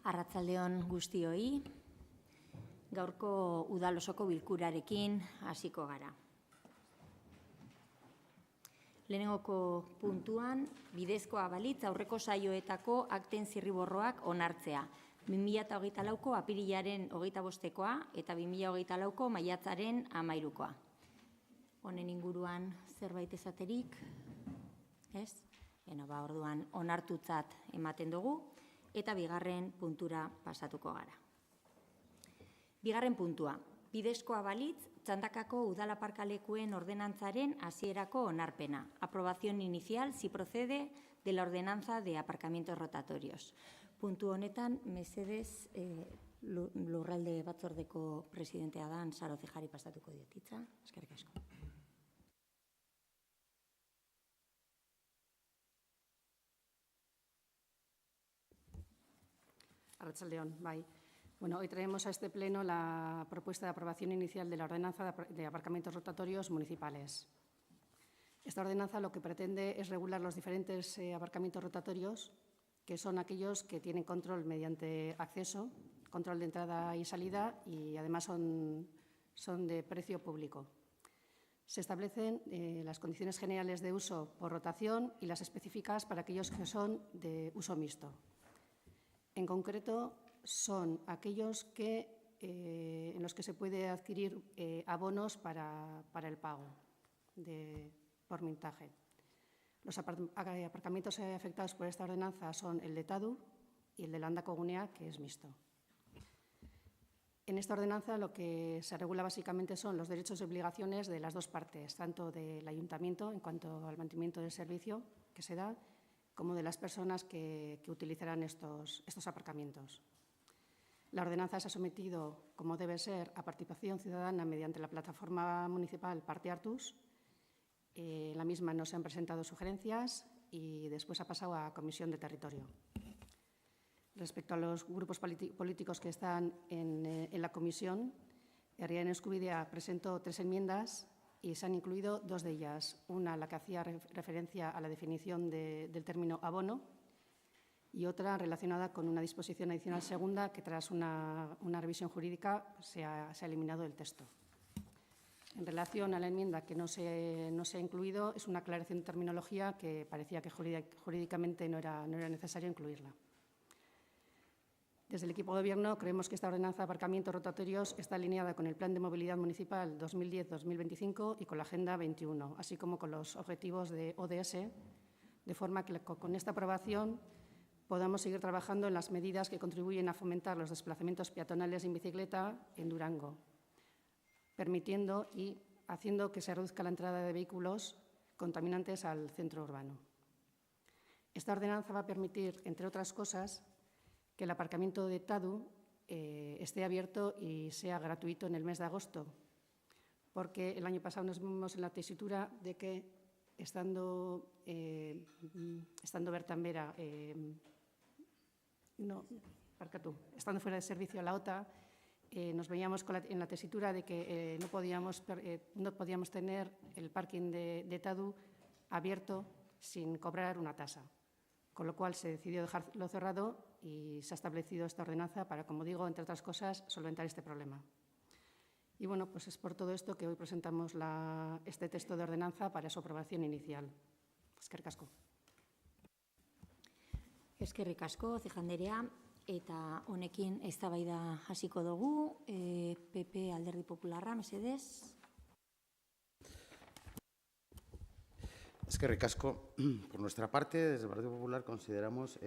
Arratsaldeon guztioi, gaurko udal osoko bilkurarekin hasiko gara. Lehenengoko puntuan, bidezkoa balitz aurreko saioetako akten zirriborroak onartzea. 2024ko apirilaren 25koa eta 2024ko maiatzaren 13koa. Honen inguruan zerbait esaterik? Ez? Orduan onartutzat ematen dugu. Eta bigarren puntura pasatuko gara. Bigarren puntua, bidezkoa balitz, Txandakako udalaparkalekuen ordenantzaren hasierako onarpena. Aprobación inicial si procede de la ordenanza de aparcamientos rotatorios. Puntu honetan, mesedez, lurralde batzordeko presidentea dan Saro Cejari pasatuko diotitza. Eskerrik asko. Arratsaldeon, bai. Bueno, hoy traemos a este pleno la propuesta de aprobación inicial de la ordenanza de aparcamientos rotatorios municipales. Esta ordenanza lo que pretende es regular los diferentes aparcamientos rotatorios, que son aquellos que tienen control mediante acceso, control de entrada y salida y además son de precio público. Se establecen las condiciones generales de uso por rotación y las específicas para aquellos que son de uso mixto. En concreto, son aquellos en los que se puede adquirir abonos para el pago por mintaje. Los aparcamientos afectados por esta ordenanza son el de Tadu y el de Landako Gunea, que es mixto. En esta ordenanza lo que se regula básicamente son los derechos y obligaciones de las dos partes, tanto del ayuntamiento en cuanto al mantenimiento del servicio que se da, como de las personas que utilizarán estos aparcamientos. La ordenanza se ha sometido, como debe ser, a participación ciudadana mediante la plataforma municipal Parte Hartuz. En la misma no se han presentado sugerencias y después ha pasado a Comisión de Territorio. Respecto a los grupos políticos que están en la comisión, Herriaren Eskubidea presentó 3 enmiendas y se han incluido 2 de ellas. Una, la que hacía referencia a la definición del término abono, y otra relacionada con una disposición adicional segunda que, tras una revisión jurídica, se ha eliminado del texto. En relación a la enmienda que no se ha incluido, es una aclaración de terminología que parecía que jurídicamente no era necesario incluirla. Desde el equipo de Gobierno creemos que esta ordenanza de aparcamientos rotatorios está alineada con el Plan de Movilidad Municipal 2010-2025 y con la Agenda 21, así como con los objetivos de ODS, de forma que con esta aprobación podamos seguir trabajando en las medidas que contribuyen a fomentar los desplazamientos peatonales en bicicleta en Durango, permitiendo y haciendo que se reduzca la entrada de vehículos contaminantes al centro urbano. Esta ordenanza va a permitir, entre otras cosas, que el aparcamiento de Tadu esté abierto y sea gratuito en el mes de agosto, porque el año pasado nos vimos en la tesitura de que, estando Bertambera, estando fuera de servicio a la OTA, nos veíamos en la tesitura de que no podíamos tener el parking de Tadu abierto sin cobrar una tasa, con lo cual se decidió dejarlo cerrado y se ha establecido esta ordenanza para, como digo, entre otras cosas, solventar este problema. Y bueno, pues es por todo esto que hoy presentamos este texto de ordenanza para su aprobación inicial. Eskerrik asko. Eskerrik asko, Cejanderea, eta honekin eztabaida hasiko dugu. PP Alderdi Popularra, mesedez. Eskerrik asko. Por nuestra parte, desde el Partido Popular consideramos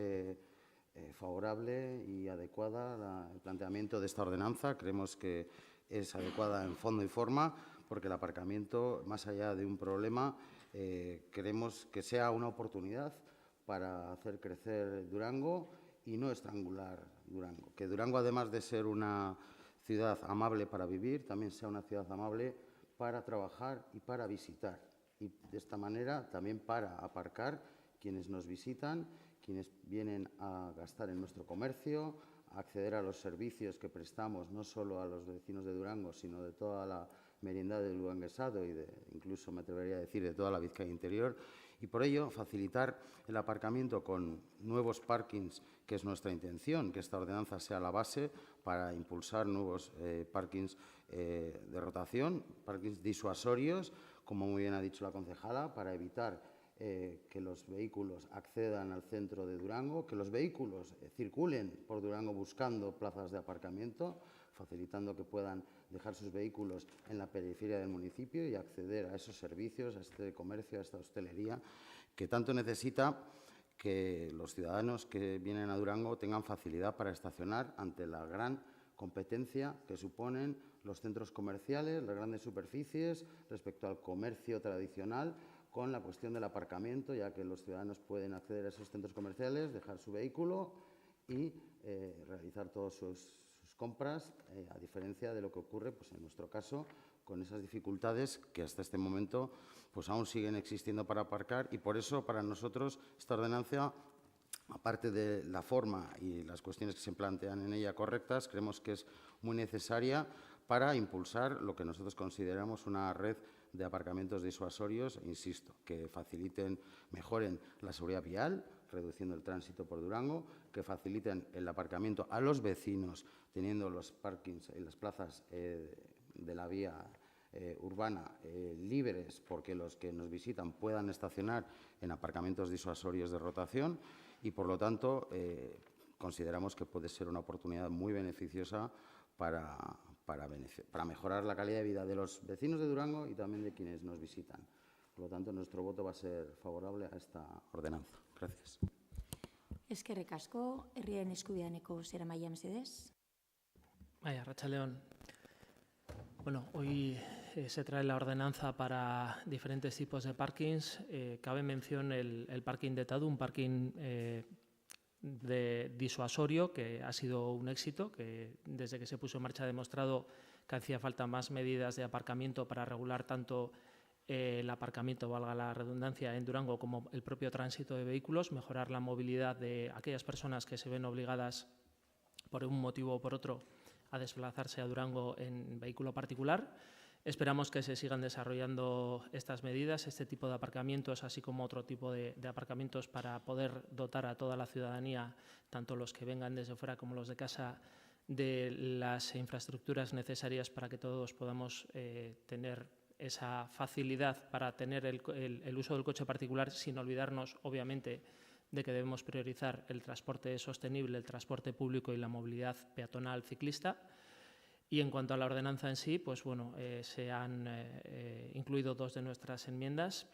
favorable y adecuada el planteamiento de esta ordenanza. Creemos que es adecuada en fondo y forma, porque el aparcamiento, más allá de un problema, queremos que sea una oportunidad para hacer crecer Durango y no estrangular Durango. Que Durango, además de ser una ciudad amable para vivir, también sea una ciudad amable para trabajar y para visitar. Y de esta manera también para aparcar quienes nos visitan, quienes vienen a gastar en nuestro comercio, a acceder a los servicios que prestamos no solo a los vecinos de Durango, sino de toda la merienda del Duranguesado y incluso, me atrevería a decir, de toda la Vizcaya interior, Y por ello, facilitar el aparcamiento con nuevos parkings, que es nuestra intención, que esta ordenanza sea la base para impulsar nuevos parkings de rotación, parkings disuasorios, como muy bien ha dicho la concejala, para evitar que los vehículos accedan al centro de Durango, que los vehículos circulen por Durango buscando plazas de aparcamiento, facilitando que puedan dejar sus vehículos en la periferia del municipio y acceder a esos servicios, a este comercio, a esta hostelería, que tanto necesita que los ciudadanos que vienen a Durango tengan facilidad para estacionar ante la gran competencia que suponen los centros comerciales, las grandes superficies, respecto al comercio tradicional, con la cuestión del aparcamiento, ya que los ciudadanos pueden acceder a esos centros comerciales, dejar su vehículo y realizar todas sus compras, a diferencia de lo que ocurre, pues, en nuestro caso, con esas dificultades que hasta este momento pues, aún siguen existiendo para aparcar, y por eso para nosotros esta ordenanza, aparte de la forma y las cuestiones que se plantean en ella correctas, creemos que es muy necesaria para impulsar lo que nosotros consideramos una red de aparcamientos disuasorios, insisto, que faciliten, mejoren la seguridad vial, reduciendo el tránsito por Durango, que faciliten el aparcamiento a los vecinos, teniendo los parkings y las plazas de la vía urbana libres, porque los que nos visitan puedan estacionar en aparcamientos disuasorios de rotación, y, por lo tanto, consideramos que puede ser una oportunidad muy beneficiosa para mejorar la calidad de vida de los vecinos de Durango y también de quienes nos visitan. Por lo tanto, nuestro voto va a ser favorable a esta ordenanza. Gracias. Eskerrik asko, herriaren eskubideaneko zeramaila mesedez. Arratsaldeon. Bueno, hoy se trae la ordenanza para diferentes tipos de parkings. Cabe mención el parking de Tadu, un parking de disuasorio que ha sido un éxito, que desde que se puso en marcha ha demostrado que hacía falta más medidas de aparcamiento para regular tanto el aparcamiento, valga la redundancia, en Durango como el propio tránsito de vehículos, mejorar la movilidad de aquellas personas que se ven obligadas por un motivo o por otro a desplazarse a Durango en vehículo particular. Esperamos que se sigan desarrollando estas medidas, este tipo de aparcamientos, así como otro tipo de aparcamientos, para poder dotar a toda la ciudadanía, tanto los que vengan desde fuera como los de casa, de las infraestructuras necesarias para que todos podamos tener esa facilidad para tener el uso del coche particular, sin olvidarnos, obviamente, de que debemos priorizar el transporte sostenible, el transporte público y la movilidad peatonal ciclista. Y en cuanto a la ordenanza en sí, pues bueno, se han incluido dos de nuestras enmiendas.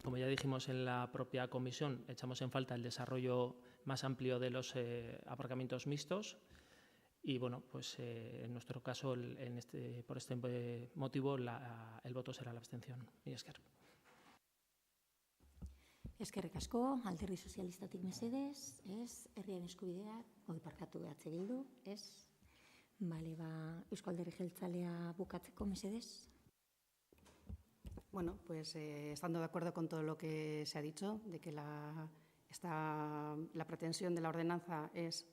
Como ya dijimos en la propia comisión, echamos en falta el desarrollo más amplio de los aparcamientos mixtos. Y bueno, pues en nuestro caso, por este motivo, el voto será la abstención. Y Eskerrik asko, Alderdi Sozialistatik mesedez, ez, herriaren eskubideak, parkatu EH Bildu, ez. Bale, Eusko Alderdi Jeltzalea bukatzeko mesedez. Bueno, pues estando de acuerdo con todo lo que se ha dicho, de que la pretensión de la ordenanza es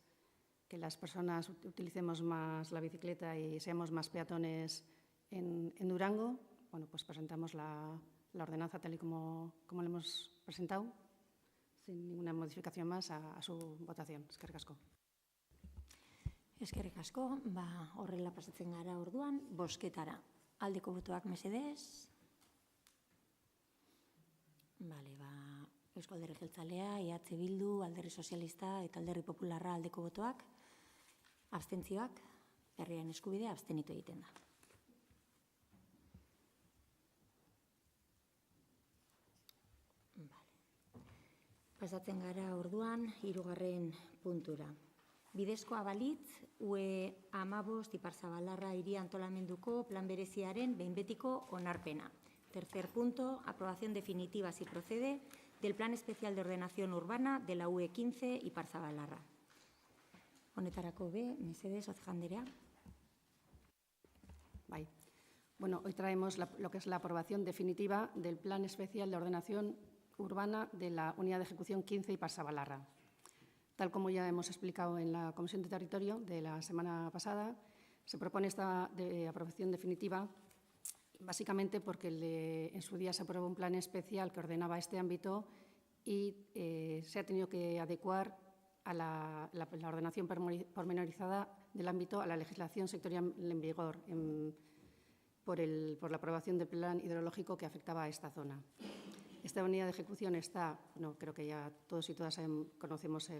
que las personas utilicemos más la bicicleta y seamos más peatones en Durango, bueno, pues presentamos la ordenanza tal y como la hemos presentado, sin ninguna modificación más, a su votación. Eskerrik asko. Eskerrik asko, horrela pasatzen gara orduan, bozketara. Aldeko botoak mesedez. Bale, Eusko Alderdi Jeltzalea, EH Bildu, Alderdi Sozialista eta Alderdi Popularra aldeko botoak. Abstentzioak, herriaren eskubidea abstenitu egiten da. Pasatzen gara orduan, 3. puntura. Bidezkoa balitz, UE 15 Iparzaballarra hiri antolamenduko plan bereziaren behin betiko onarpena. 3. punto, aprobación definitiva, si procede, del Plan Especial de Ordenación Urbana de la UE 15 Iparzaballarra. Honetarako mesedez, Ozija Anderea. Bueno, hoy traemos lo que es la aprobación definitiva del Plan Especial de Ordenación Urbana de la Unidad de Ejecución 15 Iparzaballarra. Tal como ya hemos explicado en la Comisión de Territorio de la semana pasada, se propone esta aprobación definitiva básicamente porque en su día se aprobó un plan especial que ordenaba este ámbito y se ha tenido que adecuar a la ordenación pormenorizada del ámbito a la legislación sectorial en vigor por la aprobación del plan hidrológico que afectaba a esta zona. Esta unidad de ejecución está, creo que ya todos y todas conocemos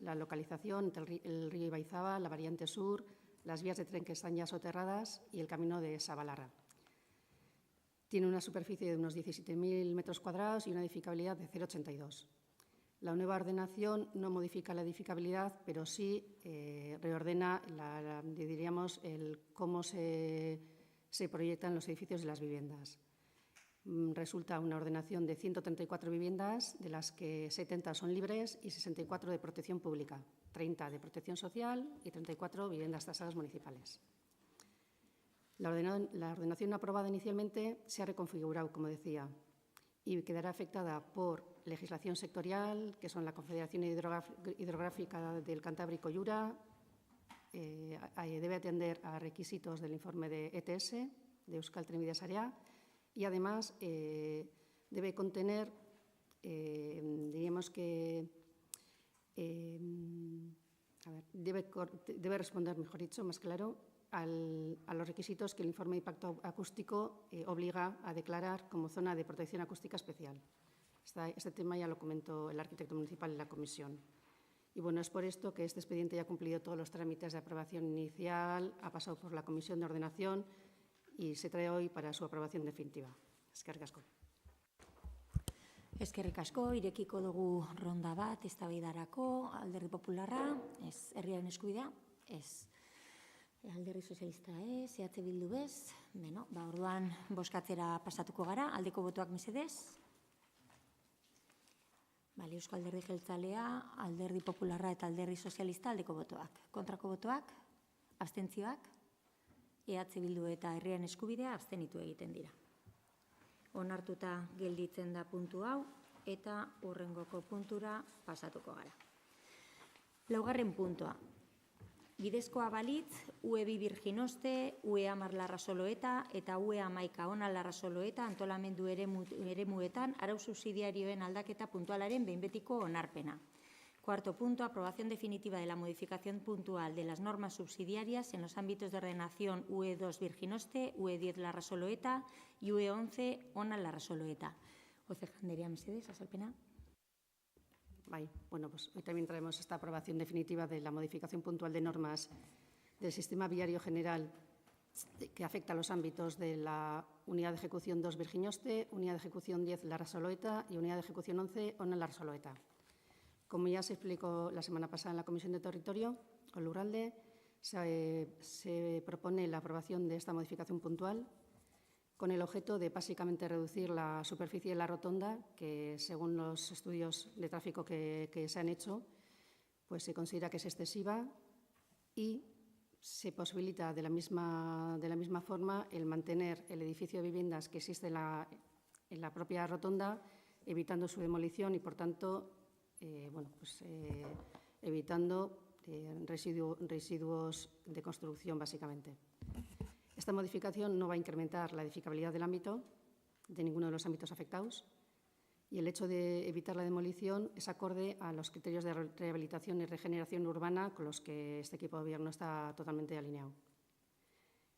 la localización entre el río Ibaizabal, la variante sur, las vías de tren que están ya soterradas y el camino de Sabalarra. Tiene una superficie de unos 17.000 metros cuadrados y una edificabilidad de 0,82. La nueva ordenación no modifica la edificabilidad, pero sí reordena, diríamos, cómo se proyectan los edificios de las viviendas. Resulta una ordenación de 134 viviendas, de las que 70 son libres y 64 de protección pública, 30 de protección social y 34 viviendas tasadas municipales. La ordenación aprobada inicialmente se ha reconfigurado, como decía, y quedará afectada por legislación sectorial, que son la Confederación Hidrográfica del Cantábrico Yura, debe atender a requisitos del informe de ETS, de Euskal Trenbide Sarea, y además debe contener, diríamos que, debe responder, mejor dicho, más claro, a los requisitos que el informe de impacto acústico obliga a declarar como zona de protección acústica especial. Este tema ya lo comentó el arquitecto municipal en la comisión. Y bueno, es por esto que este expediente ya ha cumplido todos los trámites de aprobación inicial, ha pasado por la comisión de ordenación y se trae hoy para su aprobación definitiva. Eskerrik asko. Eskerrik asko, irekiko dugu ronda bat, eztabaidarako, Alderdi Popularra, ez, herriaren eskubidea, ez. Alderdi Sozialista ez, EH Bildu bez. Beno, orduan bozkatzera pasatuko gara, aldeko botoak mesedez. Eusko Alderdi Jeltzalea, Alderdi Popularra eta Alderdi Sozialista aldeko botoak. Kontrako botoak, abstentzioak, EH Bildu eta herriaren eskubidea abstenitu egiten dira. Onartuta gelditzen da puntu hau eta hurrengoko puntura pasatuko gara. Laugarren puntua. Bidezkoa balitz, UE2 Birjinoste, UE10 Larrasoloeta eta UE11 Ona Larrasoloeta antolamendu eremuetan arau subsidiarioen aldaketa puntualaren behin betiko onarpena. Cuarto punto, aprobación definitiva de la modificación puntual de las normas subsidiarias en los ámbitos de ordenación UE2 Birjinoste, UE10 Larrasoloeta y UE11 Ona Larrasoloeta. Oceja Anderea, mesedez, azalpena. Bueno, pues hoy también traemos esta aprobación definitiva de la modificación puntual de normas del sistema viario general que afecta a los ámbitos de la Unidad de Ejecución 2 Birjinoste, Unidad de Ejecución 10 Larrasoloeta y Unidad de Ejecución 11 Ona Larrasoloeta. Como ya se explicó la semana pasada en la Comisión de Territorio o Lurralde, se propone la aprobación de esta modificación puntual con el objeto de básicamente reducir la superficie de la rotonda, que según los estudios de tráfico que se han hecho, pues se considera que es excesiva y se posibilita de la misma forma el mantener el edificio de viviendas que existe en la propia rotonda, evitando su demolición y, por tanto, evitando residuos de construcción, básicamente. Esta modificación no va a incrementar la edificabilidad del ámbito, de ninguno de los ámbitos afectados, y el hecho de evitar la demolición es acorde a los criterios de rehabilitación y regeneración urbana con los que este equipo de gobierno está totalmente alineado.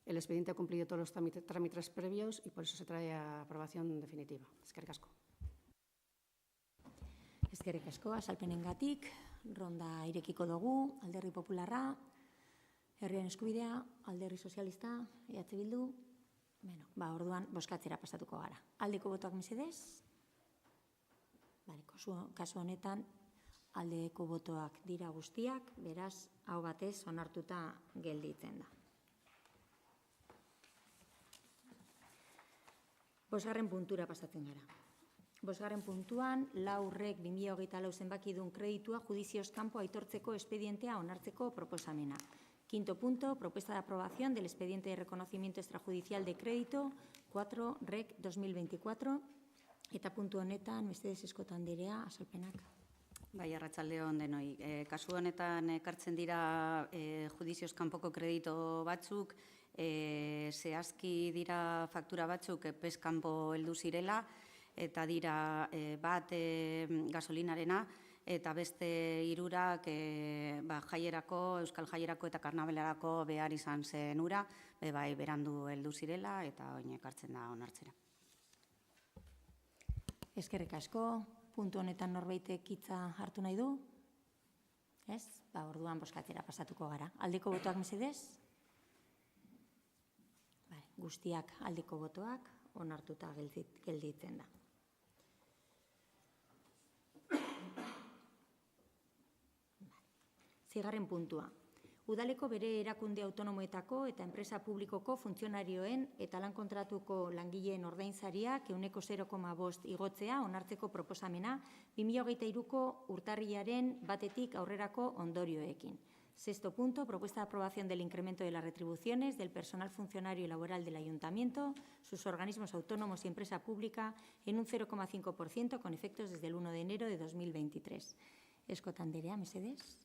El expediente ha cumplido todos los trámites previos y por eso se trae a aprobación definitiva. Eskerrik asko. Eskerrik asko, azalpenengatik, ronda irekiko dugu, Alderdi Popularra, herriaren eskubidea, Alderdi Sozialista, EH Bildu. Orduan bozkatzera pasatuko gara. Aldeko botoak mesedez. Kasu honetan, aldeko botoak dira guztiak, beraz, hau batez onartuta gelditzen da. Bosgarren puntura pasatzen gara. Bosgarren puntuan, laurrek 2024 zenbakidun kreditua judizioz kanpo aitortzeko expedientea onartzeko proposamena. Quinto punto, propuesta de aprobación del expediente de reconocimiento extrajudicial de crédito 4 REC 2024. Eta puntu honetan, mesedez Eskota Anderea, azalpenak. Arratsaldeon denoi. Kasu honetan ekartzen dira judizioz kanpoko kredito batzuk Zehazki dira faktura batzuk peskanpo heldu zirela, eta dira bat gasolinarena, eta beste hirurak jaierako, euskal jaierako eta karnabelarako behar izan zen ura, bai berandu heldu zirela eta oin ekartzen da onartzera. Eskerrik asko. Puntu honetan norbaitek hitza hartu nahi du? Ez? Orduan bozkatzera pasatuko gara. Aldeko botoak mesedez? Guztiak aldeko botoak onartuta gelditzen da. Zigarren puntua. Udaleko bere erakunde autonomoetako eta enpresa publikoko funtzionarioen eta lankontratuko langileen ordainsariak 0,5% igotzea onartzeko proposamena 2023ko urtarrilaren 1 aurrerako ondorioekin. Sexto punto, propuesta de aprobación del incremento de las retribuciones del personal funcionario y laboral del Ayuntamiento, sus organismos autónomos y empresa pública en un 0,5% con efectos desde el 1 de enero de 2023. Eskota Anderea, mesedez?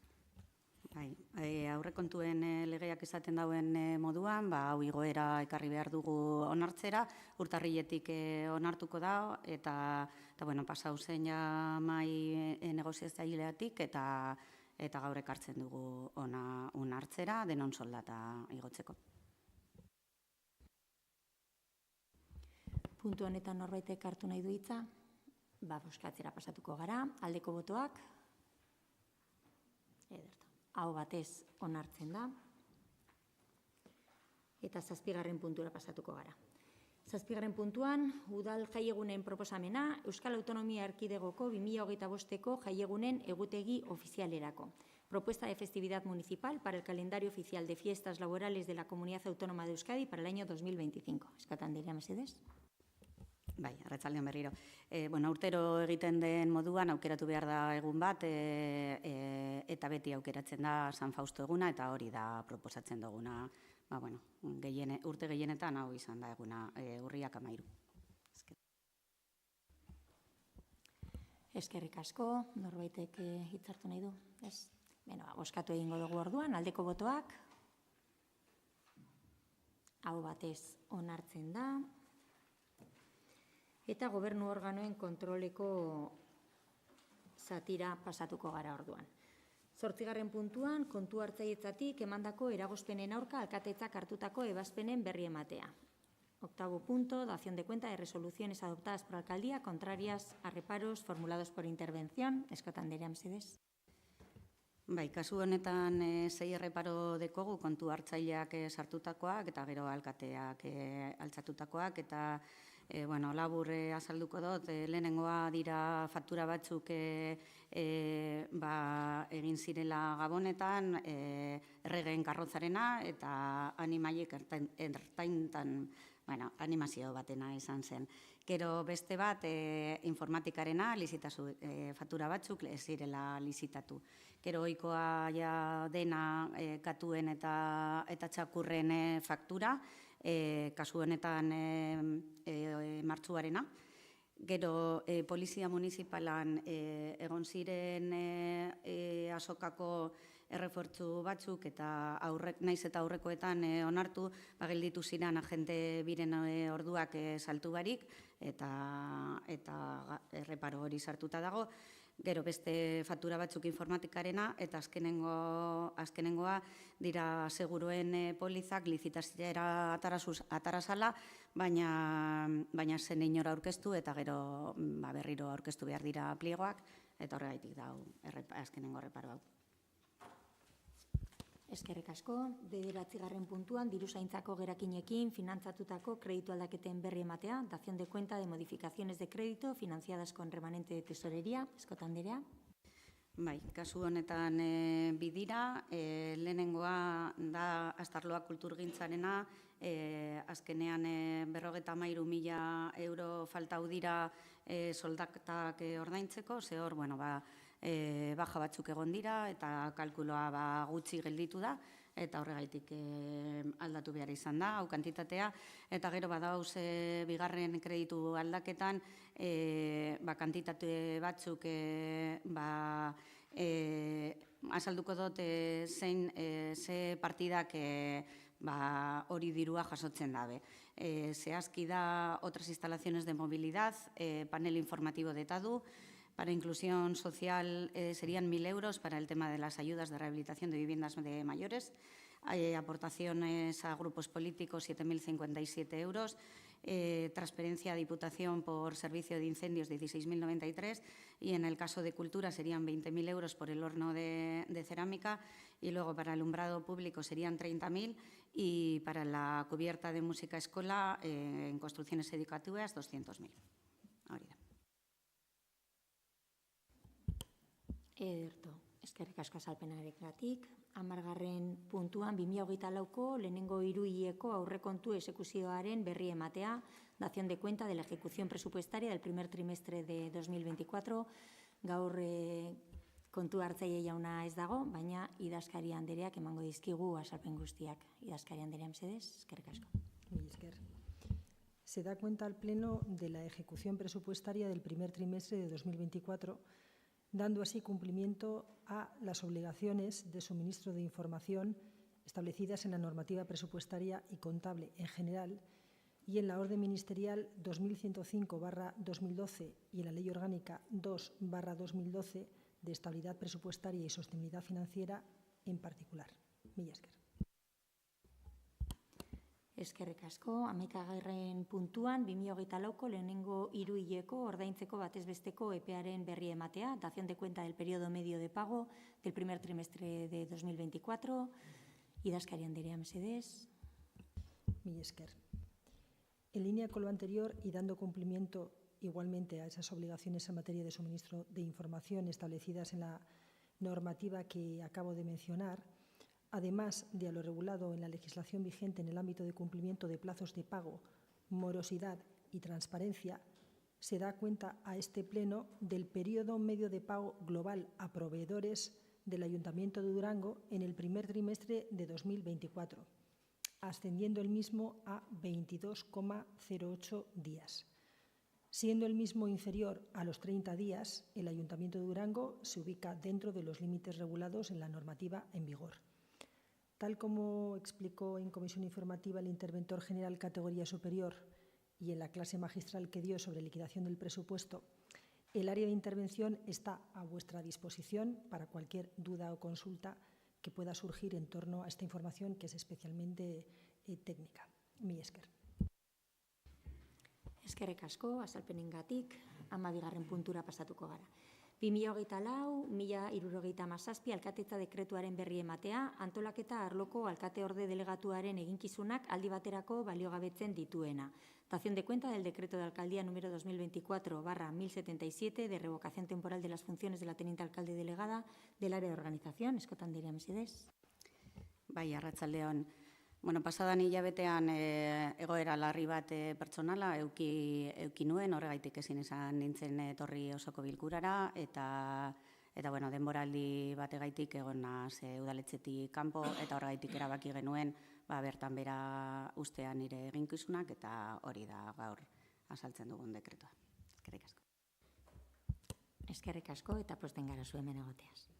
Aurrekontuen legeak esaten dauen moduan, hau igoera ekarri behar dugu onartzera, urtarriletik onartuko da, eta pasau zen ja mai negoziatzaileatik, eta gaur ekartzen dugu onartzera, denon soldata igotzeko. Puntu honetan norbaitek hartu nahi du hitza? Bozkatzera pasatuko gara. Aldeko botoak? Ederto. Aho batez onartzen da. Eta 7. puntura pasatuko gara. 7. puntuan, udal jaiegunen proposamena, Euskal Autonomia Erkidegoko 2025ko jaiegunen egutegi ofizialerako. Propuesta de festividad municipal para el calendario oficial de fiestas laborales de la Comunidad Autónoma de Euskadi para el año 2025. Eskota Anderea, mesedez? Arratsaldeon berriro. Urtero egiten den moduan aukeratu behar da egun bat, eta beti aukeratzen da San Fausto eguna, eta hori da proposatzen duguna. Urte gehienetan hau izan da eguna, urriak 13. Eskerrik asko, norbaitek hitzartu nahi du? Ez? Bozkatu egingo dugu orduan, aldeko botoak. Aho batez onartzen da. Eta gobernu organoen kontroleko zatira pasatuko gara orduan. 8. puntuan, kontu hartzailetzatik emandako eragozpenen aurka alkatetzak hartutako ebazpenen berri ematea. 8. punto, dación de cuenta de resoluciones adoptadas por alcaldía contrarias a reparos formulados por intervención. Eskota Anderea, mesedez? Kasu honetan 6 erreparo dekogu kontu hartzaileak sartutakoak eta gero alkateak altzatutakoak, eta labur azalduko dut, lehenengoa dira faktura batzuk egin zirela Gabonetan, erregeen karrozarena eta animaiek ertaintan, animazio batena izan zen. Gero beste bat, informatikarena, faktura batzuk ez zirela lizitatu. Gero ohikoa dena katuen eta txakurren faktura, kasu honetan martxuarena. Gero polizia municipalan egon ziren azokako errefortzu batzuk eta naiz eta aurrekoetan onartu, gelditu ziren agente biren orduak saltu barik eta erreparo hori sartuta dago. Gero beste faktura batzuk informatikarena eta azkenengoa dira seguruen polizak lizitaziera atarazala, baina zen inora aurkeztu eta gero berriro aurkeztu behar dira pliegoak, eta horregaitik da azkenengo erreparo hau. Eskerrik asko. 9. puntuan, diruzaintzako gerakinekin finantzatutako kreditu aldaketen berri ematea, dación de cuenta de modificaciones de crédito financiadas con remanente de tesorería. Eskota Anderea? Kasu honetan bidira, lehenengoa da Astarloa kulturgintzarena, azkenean 53.000 euro faltau dira soldatak ordaintzeko, ze hor, baja batzuk egon dira eta kalkuloa gutxi gelditu da, eta horregaitik aldatu behar izan da, hau kantitatea, eta gero badauz bigarren kreditu aldaketan, kantitate batzuk azalduko dut zein ze partidak hori dirua jasotzen dabe. Zehazki da otras instalaciones de movilidad, panel informativo de TADU. Para inclusión social serían 1.000 euros para el tema de las ayudas de rehabilitación de viviendas de mayores. Hay aportaciones a grupos políticos, 7.057 euros. Transferencia a Diputación por servicio de incendios, 16.093. Y en el caso de cultura serían 20.000 euros por el horno de cerámica. Y luego para alumbrado público serían 30.000. Y para la cubierta de música escola en construcciones educativas, 200.000. Hori da. Ederto, eskerrik asko azalpenarengatik. 10. puntuan 2024ko lehenengo hiruhileko aurrekontu exekuzioaren berri ematea, dación de cuenta de la ejecución presupuestaria del primer trimestre de 2024. Gaur kontu hartzaile jauna ez dago, baina idazkari andereak emango dizkigu azalpen guztiak. Idazkari anderea, mesedez, eskerrik asko. Mila esker. Se da cuenta al Pleno de la ejecución presupuestaria del primer trimestre de 2024, dando así cumplimiento a las obligaciones de suministro de información establecidas en la normativa presupuestaria y contable en general y en la Orden Ministerial 2105/2012 y en la Ley Orgánica 2/2012 de Estabilidad Presupuestaria y Sostenibilidad Financiera en particular. Mila esker. Eskerrik asko, 11. puntuan 2024ko lehenengo hiruhileko ordaintzeko batezbesteko epearen berri ematea, dación de cuenta del periodo medio de pago del primer trimestre de 2024. Idazkari anderea, mesedez. Mila esker. En línea con lo anterior y dando cumplimiento igualmente a esas obligaciones en materia de suministro de información establecidas en la normativa que acabo de mencionar, además de a lo regulado en la legislación vigente en el ámbito de cumplimiento de plazos de pago, morosidad y transparencia, se da cuenta a este Pleno del periodo medio de pago global a proveedores del Ayuntamiento de Durango en el primer trimestre de 2024, ascendiendo el mismo a 22,08 días. Siendo el mismo inferior a los 30 días, el Ayuntamiento de Durango se ubica dentro de los límites regulados en la normativa en vigor. Tal como explicó en comisión informativa el interventor general categoría superior y en la clase magistral que dio sobre liquidación del presupuesto, el área de intervención está a vuestra disposición para cualquier duda o consulta que pueda surgir en torno a esta información que es especialmente técnica. Mila esker. Eskerrik asko, azalpenengatik, 12. puntura pasatuko gara. 2024/1077 alkatetza dekretuaren berri ematea, antolaketa arloko alkate orde delegatuaren eginkizunak aldi baterako baliogabetzen dituena. Dación de cuenta del decreto de alcaldía número 2024/1077 de revocación temporal de las funciones de la teniente alcalde delegada del área de organización. Eskotan direa, mesedez. Bai, arratsaldeon. Pasadan hilabetean egoera larri bat pertsonala euki nuen, horregaitik ezin izan nintzen etorri osoko bilkurara, eta denboraldi bategaitik egon naz udaletxetik kanpo, eta horregaitik erabaki genuen bertan bera ustean nire eginkizunak, eta hori da gaur azaltzen dugun dekretua. Eskerrik asko. Eskerrik asko, eta posten gara zu hemen egoteaz.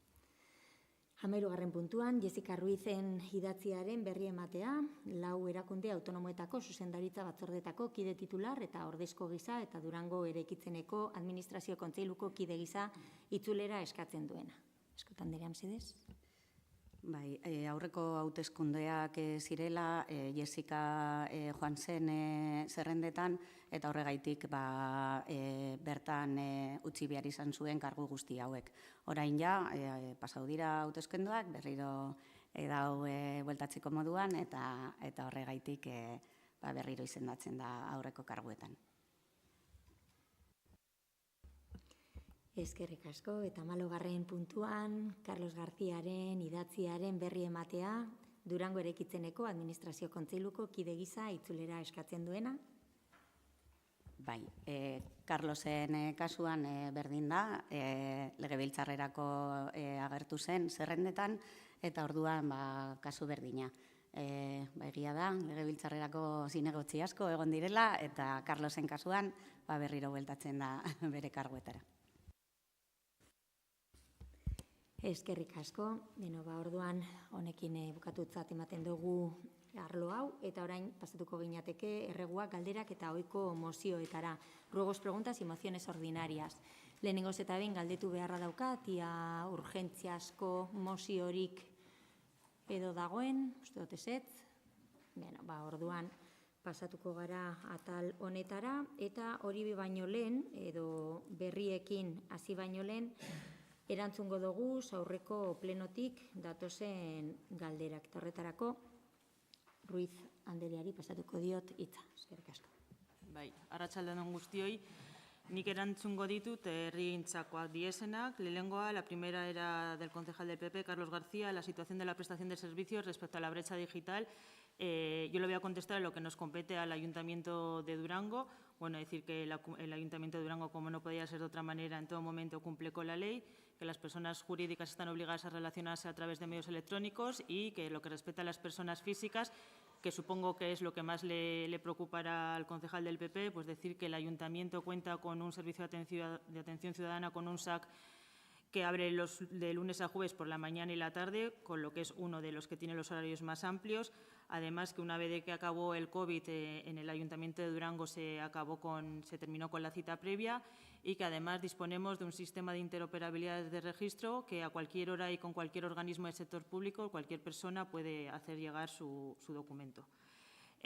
13. puntuan, Jessica Ruizen idatziaren berri ematea, 4 erakunde autonomoetako zuzendaritza batzordetako kide titular eta ordezko gisa eta Durango eraikitzeneko administrazio kontseiluko kide gisa itzulera eskatzen duena. Eskotan direa, mesedez. Bai, aurreko hauteskundeak zirela, Jessica joan zen zerrendetan, eta horregaitik bertan utzi behar izan zuen kargu guzti hauek. Orain ja, pasau dira hauteskundeak, berriro dau bueltatzeko moduan, eta horregaitik berriro izendatzen da aurreko karguetan. Eskerrik asko, eta 14. puntuan, Carlos Garziaren idatziaren berri ematea, Durango eraikitzeneko administrazio kontseiluko kide gisa itzulera eskatzen duena. Bai, Carlosen kasuan berdin da, legebiltzarrerako agertu zen zerrendetan, eta orduan kasu berdina. Egia da, legebiltzarrerako zinegotzi asko egon direla, eta Carlosen kasuan berriro bueltatzen da bere karguetara. Eskerrik asko, orduan honekin bukatutzat ematen dugu arlo hau, eta orain pasatuko gineateke erreguak, galderak eta ohiko mozioetara. Ruegos, preguntas y mociones ordinarias. Lehenengoz eta behin galdetu beharra daukat, ia urgentziasko moziorik edo dagoen, uste dut ezetz. Orduan pasatuko gara atal honetara, eta hori baino lehen, edo berriekin hasi baino lehen, erantzungo dugu aurreko plenotik datozen galderak. Eta horretarako, Ruiz Andreari pasatuko diot hitza. Eskerrik asko. Bai, arratsalde on guztioi. Nik erantzungo ditut herrigintzakoak diesenak. Lehenengoa, la primera era del concejal del PP, Carlos García, la situación de la prestación de servicios respecto a la brecha digital. Yo le voy a contestar lo que nos compete al Ayuntamiento de Durango. Bueno, decir que el Ayuntamiento de Durango, como no podía ser de otra manera, en todo momento cumple con la ley, que las personas jurídicas están obligadas a relacionarse a través de medios electrónicos y que lo que respecta a las personas físicas, que supongo que es lo que más le preocupará al concejal del PP, pues decir que el Ayuntamiento cuenta con un servicio de atención ciudadana, con un SAC que abre de lunes a jueves por la mañana y la tarde, con lo que es uno de los que tiene los horarios más amplios. Además, que una vez de que acabó el COVID en el Ayuntamiento de Durango se terminó con la cita previa y que además disponemos de un sistema de interoperabilidad de registro que a cualquier hora y con cualquier organismo del sector público, cualquier persona puede hacer llegar su documento.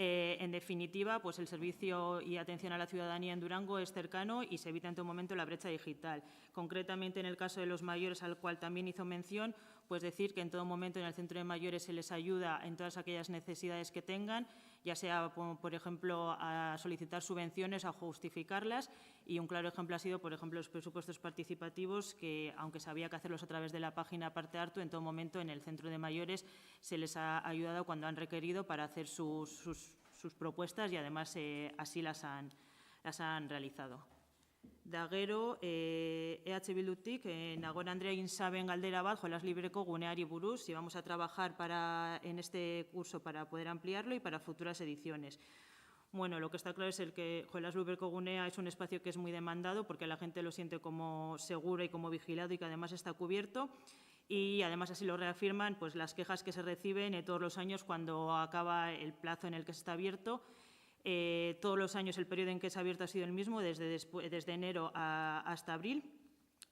En definitiva, pues el servicio y atención a la ciudadanía en Durango es cercano y se evita en todo momento la brecha digital. Concretamente, en el caso de los mayores, al cual también hizo mención, pues decir que en todo momento en el centro de mayores se les ayuda en todas aquellas necesidades que tengan, ya sea, por ejemplo, a solicitar subvenciones, a justificarlas, y un claro ejemplo ha sido, por ejemplo, los presupuestos participativos, que aunque sabía que hacerlos a través de la página Parte Hartu, en todo momento en el centro de mayores se les ha ayudado cuando han requerido para hacer sus propuestas y además así las han realizado. Da gero, EH Bildutik, Nagore Andrea egin zaben galdera bat, jolas libreko guneari buruz, y vamos a trabajar en este curso para poder ampliarlo y para futuras ediciones. Bueno, lo que está claro es que Jolas Libreko Gunea es un espacio que es muy demandado porque la gente lo siente como seguro y como vigilado y que además está cubierto. Y además así lo reafirman pues, las quejas que se reciben todos los años cuando acaba el plazo en el que está abierto. Todos los años el periodo en que se ha abierto ha sido el mismo, desde enero hasta abril.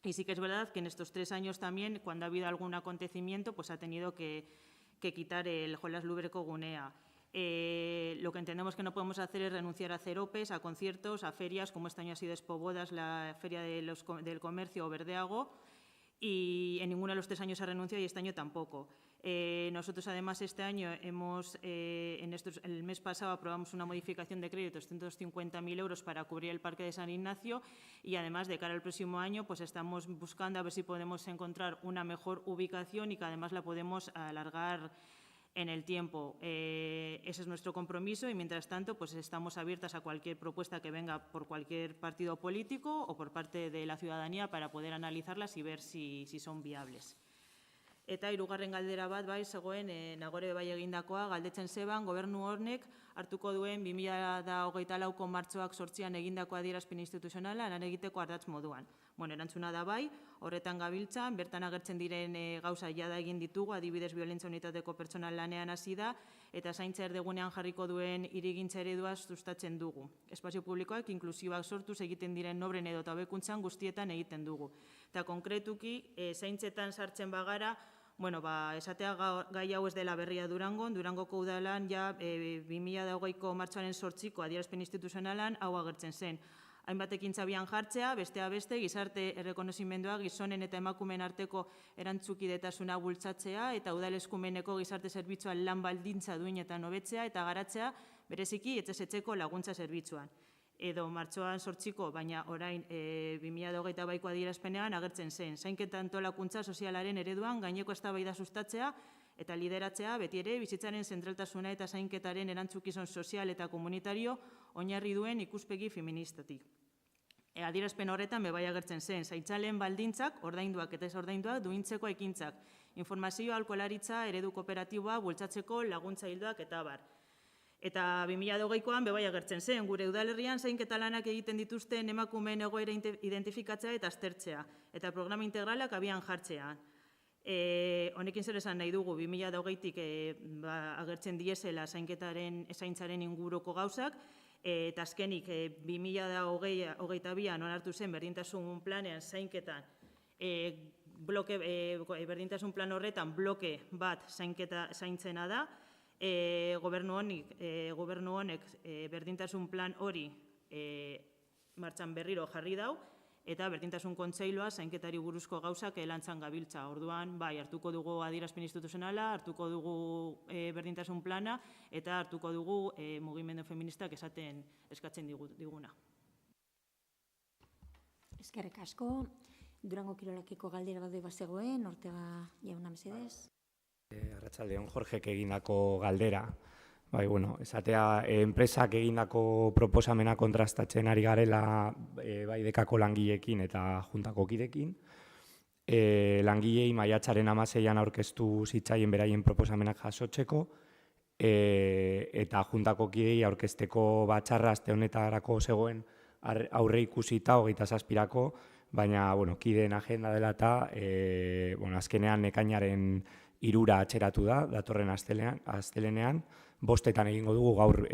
Y sí que es verdad que en estos 3 años también, cuando ha habido algún acontecimiento, pues ha tenido que quitar el Jolas Libreko Gunea. Lo que entendemos que no podemos hacer es renunciar a hacer OPEs, a conciertos, a ferias, como este año ha sido Expo Bodas, la Feria del Comercio o Verdeago, y en ninguno de los 3 años se ha renunciado y este año tampoco. Nosotros, además, este año el mes pasado aprobamos una modificación de crédito de 250.000 euros para cubrir el Parque de San Ignacio y, además, de cara al próximo año, pues estamos buscando a ver si podemos encontrar una mejor ubicación y que, además, la podemos alargar en el tiempo. Ese es nuestro compromiso y, mientras tanto, pues estamos abiertas a cualquier propuesta que venga por cualquier partido político o por parte de la ciudadanía para poder analizarlas y ver si son viables. Eta hirugarren galdera bat bai zegoen Nagore bai egindakoa, galdetzen zeban gobernu honek hartuko duen 2024ko martxoak 8an egindako adierazpen instituzionala lan egiteko ardatz moduan. Bueno, erantzuna da bai, horretan gabiltzan, bertan agertzen diren gauza jada egin ditugu, adibidez biolentzia unitateko pertsonal lanean hasi da, eta zaintza erdigunean jarriko duen hirigintza eredua sustatzen dugu. Espazio publikoak inklusiboak sortuz egiten diren nobren edo hobekuntzan guztietan egiten dugu. Eta konkretuki, zaintzetan sartzen bagara, bueno, esatea gai hau ez dela berria Durangon, Durangoko udalan ja 2020ko martxoaren 8ko adierazpen instituzionalan hau agertzen zen. Hainbat ekintza abian jartzea, besteak beste, gizarte errekonozimendua gizonen eta emakumeen arteko erantzukidetasuna bultzatzea eta udal eskumeneko gizarte zerbitzuan lan baldintza duin eta hobetzea eta garatzea bereziki etxez etxeko laguntza zerbitzuan. Edo martxoan 8ko, baina orain 2022ko adierazpenean agertzen zen. Zainketa antolakuntza sozialaren ereduan gaineko eztabaida sustatzea eta lideratzea beti ere bizitzaren zentraltasuna eta zainketaren erantzukizun sozial eta komunitario oinarri duen ikuspegi feministatik. Adierazpen horretan bai agertzen zen, zaintzaileen baldintzak, ordainduak eta ez ordainduak duintzeko ekintzak, informazio aholkularitza eredu kooperatiboa bultzatzeko laguntza ildoak eta abar. Eta 2020koan bai agertzen zen, gure udalerrian zainketa lanak egiten dituzten emakumeen egoera identifikatzea eta aztertzea, eta programa integralak abian jartzea. Honekin zer esan nahi dugu, 2020tik agertzen diesela zaintzaren inguruko gauzak, eta azkenik 2022an onartu zen berdintasun planean zainketan, berdintasun plan horretan bloke bat zaintzena da, gobernu honek berdintasun plan hori martxan berriro jarri dau, eta berdintasun kontseilua zainketari buruzko gauzak lantzan gabiltza. Orduan, bai, hartuko dugu adierazpen instituzionala, hartuko dugu berdintasun plana, eta hartuko dugu mugimendu feministak eskatzen diguna. Eskerrik asko. Durango Kirolakiko galdera bat bazegoen, Ortega jauna mesedez. Arratsaldeon, Jorgek egindako galdera. Bai, esatea, enpresak egindako proposamena kontrastatzen ari garela bai dekako langileekin eta juntako kidekin. Langilei maiatzaren 16an aurkeztu zitzaien beraien proposamenak jasotzeko, eta juntako kidei aurkezteko batzarra aste honetarako zegoen aurre ikusita 27rako, baina kideen agenda dela eta azkenean ekainaren 3 atzeratu da, datorren astelenean, 5etan egingo dugu gaur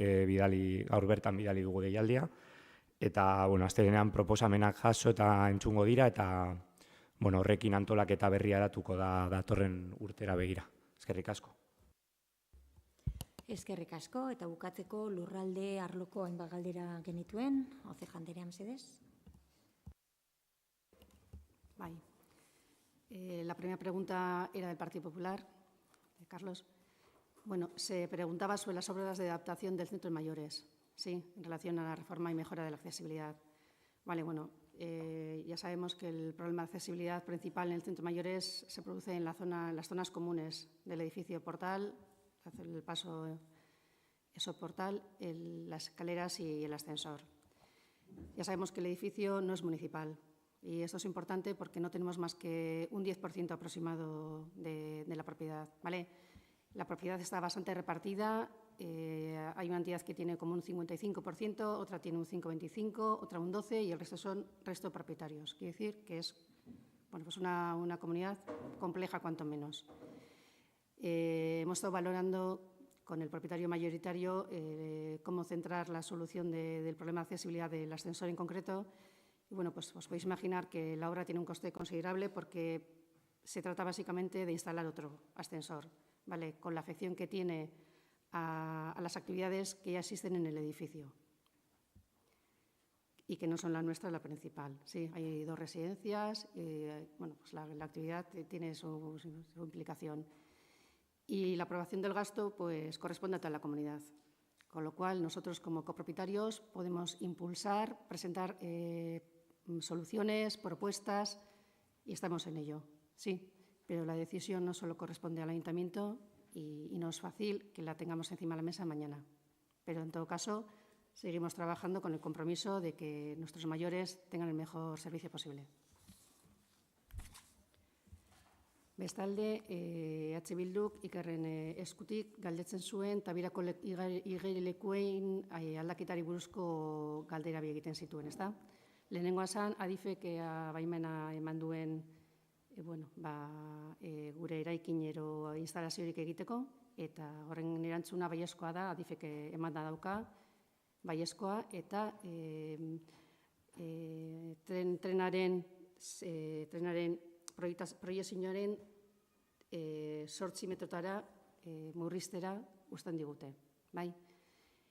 bertan bidali dugu deialdia, eta astelenean proposamenak jaso eta entzungo dira, eta horrekin antolaketa berria eratuko da datorren urtera begira. Eskerrik asko. Eskerrik asko, eta bukatzeko lurralde arloko hainbat galdera genituen, Oceja anderea mesedez. Bai. La primera pregunta era del Partido Popular, de Carlos. Se preguntaba sobre las obras de adaptación del centro de mayores, sí, en relación a la reforma y mejora de la accesibilidad. Vale, ya sabemos que el problema de accesibilidad principal en el centro de mayores se produce en las zonas comunes del edificio Portal, hacer el paso Portal, las escaleras y el ascensor. Ya sabemos que el edificio no es municipal. Y esto es importante porque no tenemos más que un 10% aproximado de la propiedad, ¿vale? La propiedad está bastante repartida, hay una entidad que tiene como un 55%, otra tiene un 5,25%, otra un 12% y el resto son propietarios. Quiere decir que es una comunidad compleja cuanto menos. Hemos estado valorando con el propietario mayoritario cómo centrar la solución del problema de accesibilidad del ascensor en concreto. Y os podéis imaginar que la obra tiene un coste considerable porque se trata básicamente de instalar otro ascensor, ¿vale? Con la afección que tiene a las actividades que ya existen en el edificio y que no son la nuestra, la principal. Sí, hay 2 residencias, la actividad tiene su implicación. Y la aprobación del gasto corresponde a toda la comunidad. Con lo cual, nosotros como copropietarios podemos impulsar, presentar soluciones, propuestas, y estamos en ello, sí. Pero la decisión no solo corresponde al Ayuntamiento y no es fácil que la tengamos encima de la mesa mañana. Pero, en todo caso, seguimos trabajando con el compromiso de que nuestros mayores tengan el mejor servicio posible. Bestalde, Bilduk Ikerren eskutik galdetzen zuen Tabirako igerilekuen aldaketari buruzko galdera bi egiten zituen, ezta? Lehenengoa zen, Adifek baimena eman duen gure eraikinero instalaziorik egiteko, eta horren erantzuna baiezkoa da, Adifek eman da dauka, baiezkoa, eta trenaren proiezioaren 8 metrotara murriztera uzten digute, bai?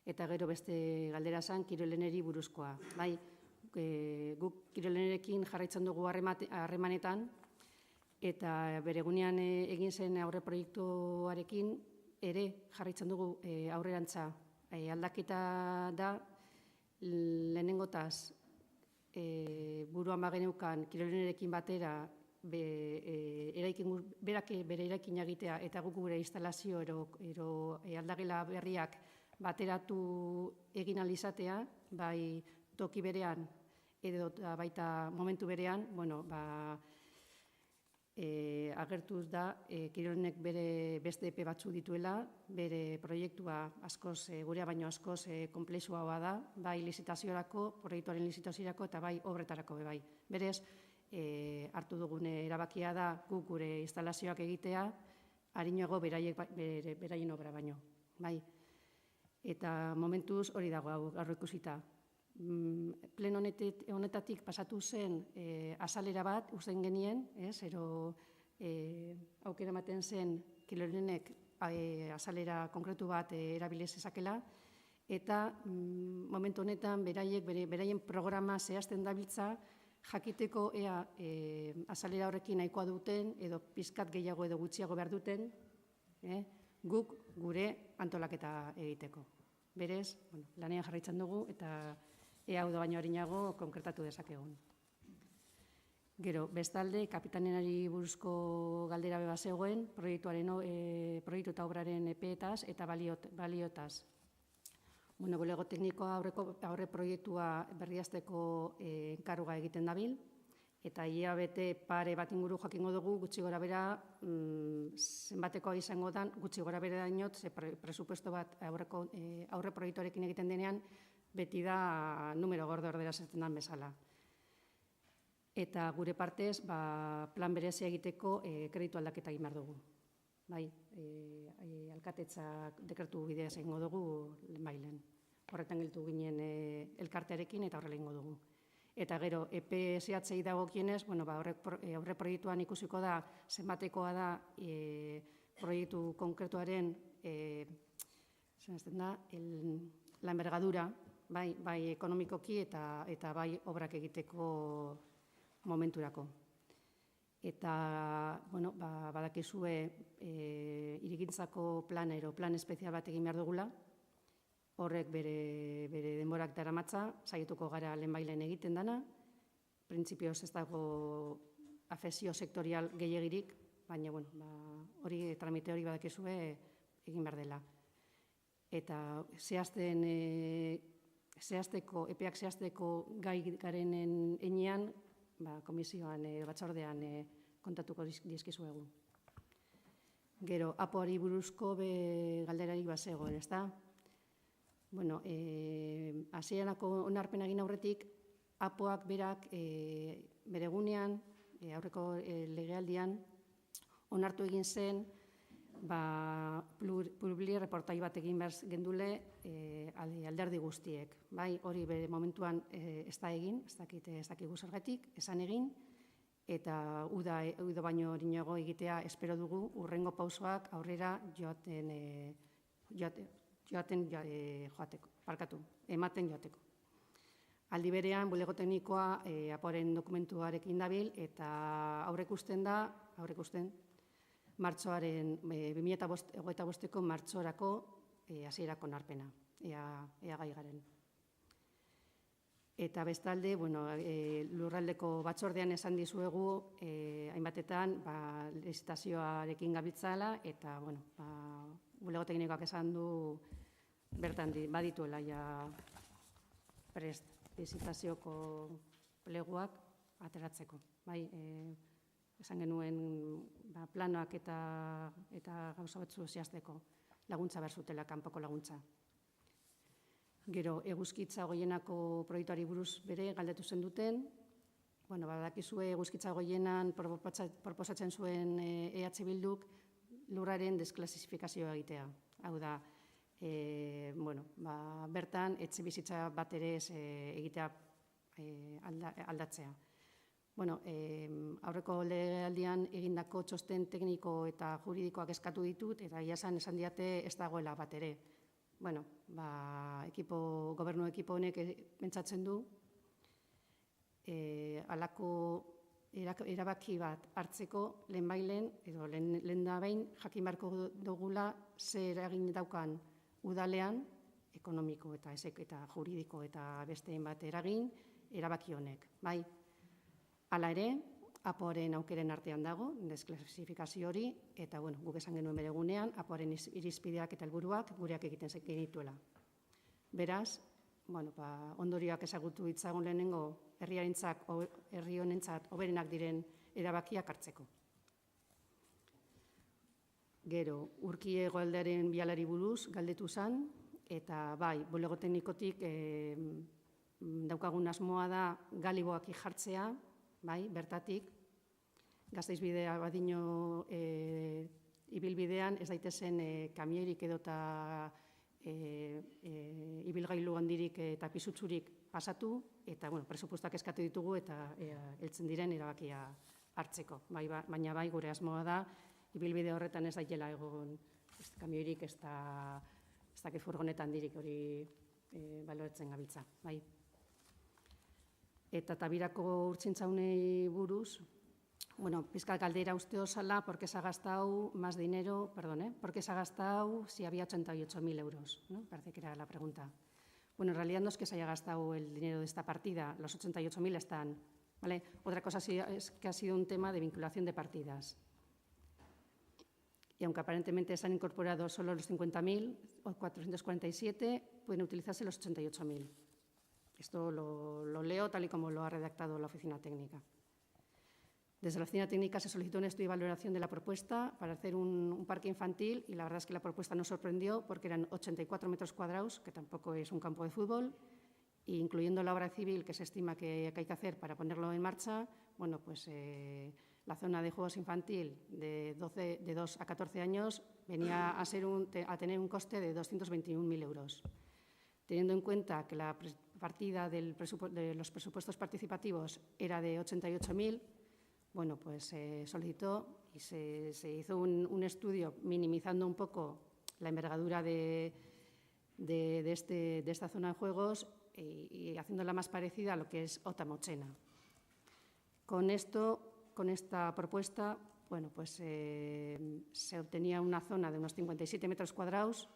Eta gero beste galdera zen kiroleneri buruzkoa, bai? Guk kirolenerekin jarraitzen dugu harremanetan, eta beregunean egin zen aurre proiektuarekin ere jarraitzen dugu aurrerantza. Aldaketa da, lehenengotaz, buruan bageneukan kirolenerekin batera berak bere eraikina egitea eta guk gure instalazio ero aldagela berriak bateratu egin ahal izatea, bai toki berean edo baita momentu berean, agertuz da Kirolenek bere beste epe batzu dituela, bere proiektua gurea baino askoz konplexuagoa da, bai lizitaziorako, proiektuaren lizitaziorako eta bai obretarako bai. Berez, hartu dugune erabakia da guk gure instalazioak egitea, harinago beraien obra baino. Bai. Eta momentuz hori dago gaur ikusita. Plen honetatik pasatu zen azalera bat, usten genien, ero aukera ematen zen Kilorenek azalera konkretu bat erabiliz ezakela, eta momentu honetan beraien programa zehazten dabiltza jakiteko ea azalera horrekin nahikoa duten edo pizkat gehiago edo gutxiago behar duten guk gure antolaketa egiteko. Berez, lanean jarraitzen dugu eta ea hau da baino harinago konkretatu dezakegun. Gero, bestalde, kapitanenari buruzko galdera beba zegoen, proiektu eta obraren epeetaz eta baliotaz. Bulego teknikoa aurre proiektua berriazteko enkarga egiten dabil, eta hilabete pare bat inguru jakingo dugu, gutxi gora bera, zenbatekoa izango dan, gutxi gora bera dainot, presupuesto bat aurre proiektuarekin egiten denean, beti da numero gordo ordera zertzen dan bezala. Eta gure partez, plan berezia egiteko kreditu aldaketa egin behar dugu. Bai, alkatetzak dekretu bidea egingo dugu lehenbailen. Horretan geltu ginen elkartearekin eta horrela egingo dugu. Eta gero, epe zehatzei dagokienez, aurre proiektuan ikusiko da, zenbatekoa da proiektu konkretuaren la envergadura, bai ekonomikoki eta bai obrak egiteko momenturako. Eta, badakizue hirigintzako plan espezial bat egin behar dugula, horrek bere denborak daramatza, saietuko gara lehenbailen egiten dana, printzipioz ez dago afezio sektorial gehiagirik, baina hori tramite hori badakizue egin behar dela. Eta epeak zehazteko gai garenen enean, komisioan batzordean kontatuko dizkizuegu. Gero, apoari buruzko galderarik bazegoen, ez da? Hasieranako onarpena egin aurretik, apoak berak bere egunean, aurreko legealdian, onartu egin zen, publi reportai bat egin behar gendule alderdi guztiek. Hori bere momentuan ez da egin, ez dakigu zergatik, esan egin, eta uda baino horinago egitea espero dugu urrengo pausoak aurrera ematen joateko. Aldi berean, bulego teknikoa apoaren dokumentuarekin dabil eta aurrekusten martxoaren 2025ko martxorako hasierako onarpena, ea gai garen. Eta bestalde, lurraldeko batzordean esan dizuegu, hainbatetan, lizitazioarekin gabiltzala, eta, bulego teknikoak esan du, bertan badituela prest lizitazioko pleguak ateratzeko. Esan genuen planoak eta gauza batzu zehazteko laguntza behar zutela, kanpoko laguntza. Gero, eguzkitza goienako proiektuari buruz bere galdetu zen duten. Badakizue eguzkitza goienan proposatzen zuen EH Bilduk lurraren desklasifikazioa egitea. Hau da, bertan etxe bizitza bat ere egitea aldatzea. Aurreko legealdian egindako txosten tekniko eta juridikoak eskatu ditut, eta esan diate ez dagoela bat ere. Gobernu ekipo honek pentsatzen du, halako erabaki bat hartzeko lehenbailen, edo lehen da behin, jakin beharko dugula zer eragin daukan udalean, ekonomiko eta juridiko eta bestein bat eragin, erabaki honek. Hala ere, apoaren aukeren artean dago, desklasifikazio hori, eta guk esan genuen bere egunean, apoaren irizpideak eta helburuak gureak egiten genituela. Beraz, ondorioak ezagutu ditzagun lehenengo herri honentzat hoberenak diren erabakiak hartzeko. Gero, urki hegoaldearen bialari buruz galdetu zen, eta bulego teknikotik daukagun asmoa da galiboak jartzea, bai, bertatik, Gasteizbidea badino ibilbidean, ez daitezen kamioirik edota ibilgailu handirik eta pisutsurik pasatu, eta presupuestoak eskatu ditugu eta heltzen diren erabakia hartzeko. Baina bai, gure asmoa da, ibilbide horretan ez daitela egon kamioirik ez dakit furgoneta handirik hori baloratzen gabiltza. Eta Tabirako urtzintzaunei buruz, pizkat galdera uste osala, porque se ha gastado más dinero, porque se ha gastado si había 88.000 euros, ¿no? Parece que era la pregunta. Bueno, en realidad no es que se haya gastado el dinero de esta partida, los 88.000 están, ¿vale? Otra cosa es que ha sido un tema de vinculación de partidas. Y aunque aparentemente se han incorporado solo los 50.000 o 447, pueden utilizarse los 88.000. Esto lo leo tal y como lo ha redactado la Oficina Técnica. Desde la Oficina Técnica se solicitó un estudio y valoración de la propuesta para hacer un parque infantil y la verdad es que la propuesta nos sorprendió porque eran 84 metros cuadrados, que tampoco es un campo de fútbol, e incluyendo la obra civil que se estima que hay que hacer para ponerlo en marcha, la zona de juegos infantil de 2 a 14 años venía a tener un coste de 221.000 euros. Teniendo en cuenta que la partida de los presupuestos participativos era de 88.000, se solicitó y se hizo un estudio minimizando un poco la envergadura de esta zona de juegos y haciéndola más parecida a lo que es Otamochena. Con esta propuesta, se obtenía una zona de unos 57 metros cuadrados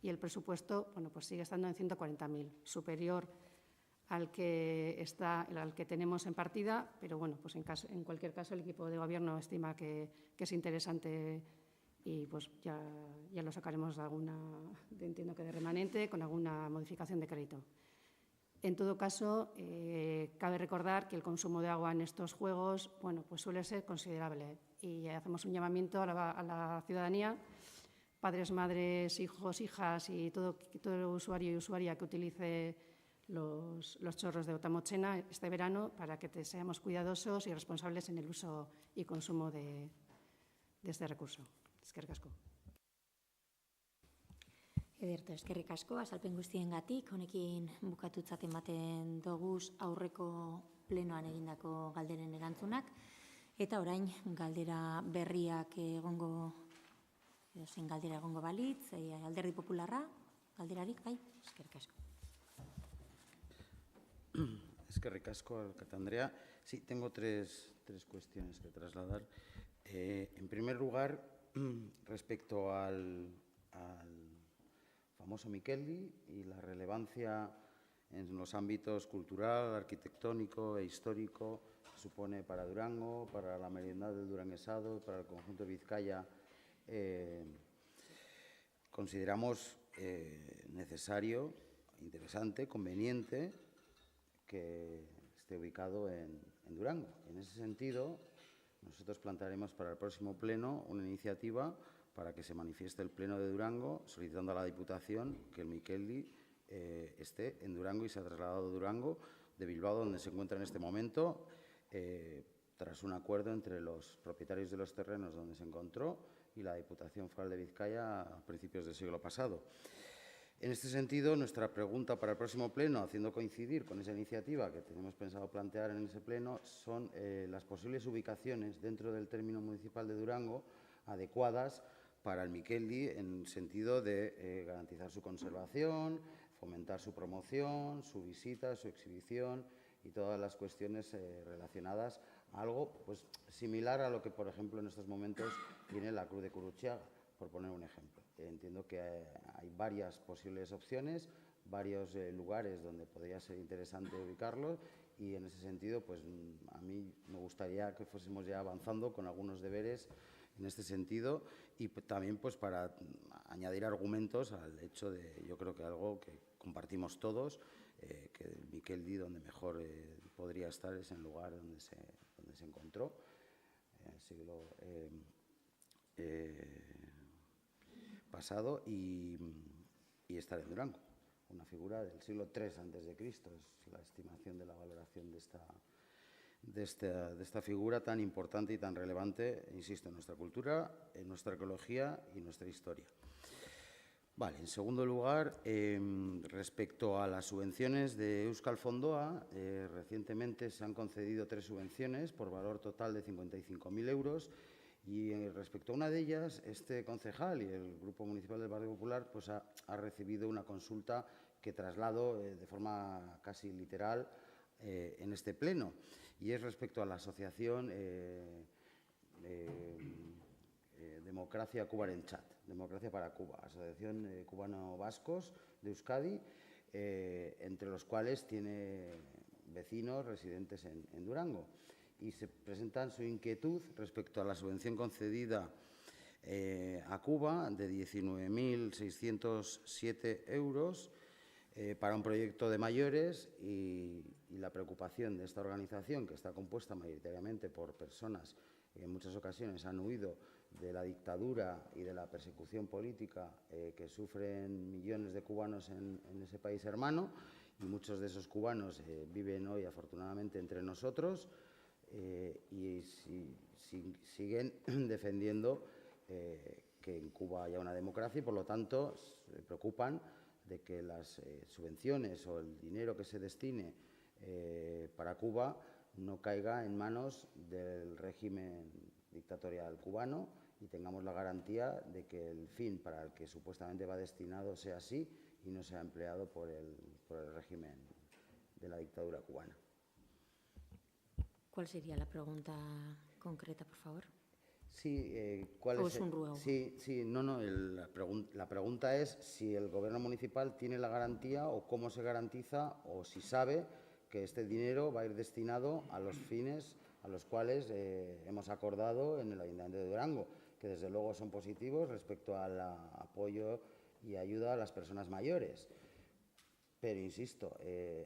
y el presupuesto sigue estando en 140.000, superior al que tenemos en partida, pero en cualquier caso el equipo de gobierno estima que es interesante y ya lo sacaremos entiendo que de remanente, con alguna modificación de crédito. En todo caso, cabe recordar que el consumo de agua en estos juegos suele ser considerable y hacemos un llamamiento a la ciudadanía, padres, madres, hijos, hijas y todo usuario y usuaria que utilice los chorros de Otamochena este verano para que seamos cuidadosos y responsables en el uso y consumo de este recurso. Eskerrik asko. Ederto, eskerrik asko, azalpen guztiengatik, honekin bukatutzat ematen doguz aurreko plenoan egindako galderen erantzunak, eta orain galdera berriak zein galdera egongo balitz, Alderdi Popularra, galderarik, bai, eskerrik asko. Eskerrik asko, alkate Andrea. Sí, tengo tres cuestiones que trasladar. En primer lugar, respecto al famoso Miqueldi y la relevancia en los ámbitos cultural, arquitectónico e histórico que supone para Durango, para la merindad del duranguesado, para el conjunto de Vizcaya, consideramos necesario, interesante, conveniente que esté ubicado en Durango. En ese sentido, nosotros plantearemos para el próximo pleno una iniciativa para que se manifieste el Pleno de Durango solicitando a la Diputación que el Miqueldi esté en Durango y se ha trasladado a Durango de Bilbao, donde se encuentra en este momento, tras un acuerdo entre los propietarios de los terrenos donde se encontró y la Diputación Foral de Vizcaya a principios del siglo pasado. En este sentido, nuestra pregunta para el próximo pleno, haciendo coincidir con esa iniciativa que tenemos pensado plantear en ese pleno, son las posibles ubicaciones dentro del término municipal de Durango adecuadas para el Miqueldi en sentido de garantizar su conservación, fomentar su promoción, su visita, su exhibición y todas las cuestiones relacionadas a algo similar a lo que, por ejemplo, en estos momentos tiene la Cruz de Gurutzeaga, por poner un ejemplo. Entiendo que hay varias posibles opciones, varios lugares donde podría ser interesante ubicarlo y en ese sentido, a mí me gustaría que fuésemos ya avanzando con algunos deberes en este sentido y también para añadir argumentos al hecho de, yo creo que algo que compartimos todos, que el Miqueldi donde mejor podría estar es en el lugar donde se encontró, en el siglo pasado y estar en Durango, una figura del siglo III a.C., es la estimación de la valoración de de esta figura tan importante y tan relevante, insisto, en nuestra cultura, en nuestra ecología y nuestra historia. Vale, en segundo lugar, respecto a las subvenciones de Euskal Fondoa, recientemente se han concedido 3 subvenciones por valor total de 55.000 euros y respecto a una de ellas, este concejal y el Grupo Municipal del Partido Popular pues, ha recibido una consulta que traslado de forma casi literal en este pleno, y es respecto a la asociación Democracia Cubarenchat, Democracia para Cuba, Asociación Cubano-Vascos de Euskadi, entre los cuales tiene vecinos residentes en Durango, y se presentan su inquietud respecto a la subvención concedida a Cuba de 19.607 euros para un proyecto de mayores, y la preocupación de esta organización, que está compuesta mayoritariamente por personas que en muchas ocasiones han huido de la dictadura y de la persecución política que sufren millones de cubanos en ese país hermano, y muchos de esos cubanos viven hoy afortunadamente entre nosotros y siguen defendiendo que en Cuba haya una democracia, y por lo tanto se preocupan de que las subvenciones o el dinero que se destine para Cuba no caiga en manos del régimen dictatorial cubano, y tengamos la garantía de que el fin para el que supuestamente va destinado sea así y no sea empleado por el régimen de la dictadura cubana. ¿Cuál sería la pregunta concreta, por favor? Sí, ¿cuál ¿O es un ruego? Sí, la pregunta es si el Gobierno municipal tiene la garantía o cómo se garantiza, o si sabe que este dinero va a ir destinado a los fines a los cuales hemos acordado en el Ayuntamiento de Durango, que desde luego son positivos respecto al apoyo y ayuda a las personas mayores. Pero, insisto,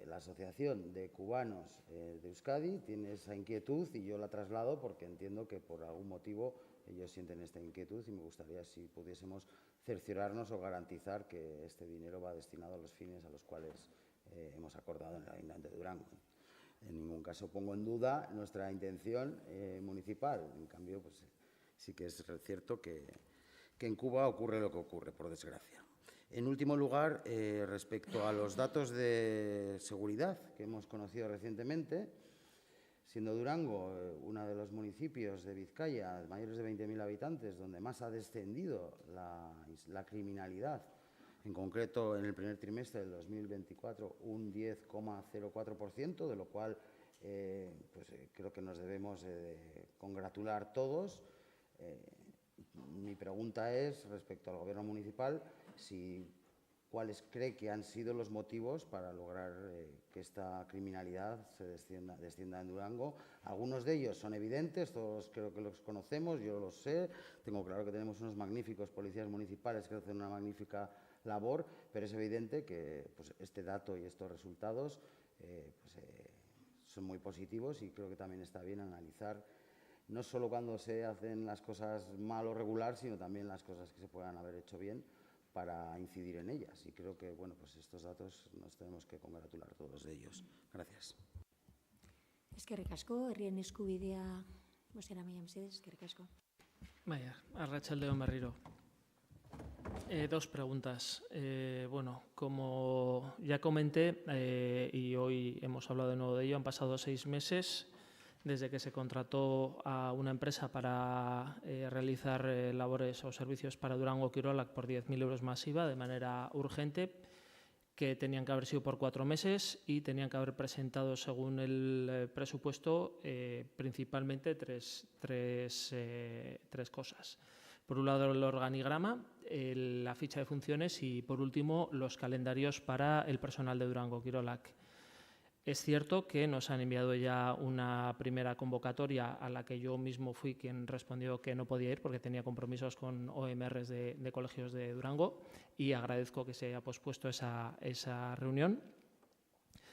la Asociación de Cubanos de Euskadi tiene esa inquietud y yo la traslado porque entiendo que por algún motivo ellos sienten esta inquietud, y me gustaría si pudiésemos cerciorarnos o garantizar que este dinero va destinado a los fines a los cuales hemos acordado en el Ayuntamiento de Durango. En ningún caso pongo en duda nuestra intención municipal. En cambio, pues, sí que es cierto que en Cuba ocurre lo que ocurre, por desgracia. En último lugar, respecto a los datos de seguridad que hemos conocido recientemente, siendo Durango uno de los municipios de Vizcaya mayores de 20.000 habitantes donde más ha descendido la criminalidad, en concreto en el primer trimestre del 2024 un 10,04%, de lo cual creo que nos debemos congratular todos. Mi pregunta es, respecto al Gobierno municipal, cuáles cree que han sido los motivos para lograr que esta criminalidad se descienda en Durango. Algunos de ellos son evidentes, todos creo que los conocemos, yo los sé, tengo claro que tenemos unos magníficos policías municipales que hacen una magnífica labor, pero es evidente que pues, este dato y estos resultados son muy positivos, y creo que también está bien analizar no solo cuando se hacen las cosas mal o regular, sino también las cosas que se puedan haber hecho bien para incidir en ellas. Y creo que bueno, pues estos datos nos tenemos que congratular todos de ellos. Gracias. Eskerrik asko, herrien eskubidea bozeramailea mesedez, eskerrik asko. Vaya, arratsaldeon berriro. Dos preguntas. Bueno, como ya comenté, y hoy hemos hablado de nuevo de ello, han pasado 6 meses desde que se contrató a una empresa para realizar labores o servicios para Durango Kirolak por 10.000 euros masiva de manera urgente, que tenían que haber sido por 4 meses y tenían que haber presentado, según el presupuesto, principalmente tres cosas. Por un lado, el organigrama, la ficha de funciones y, por último, los calendarios para el personal de Durango Kirolak. Es cierto que nos han enviado ya una primera convocatoria a la que yo mismo fui quien respondió que no podía ir porque tenía compromisos con OMRs de colegios de Durango, y agradezco que se haya pospuesto esa reunión.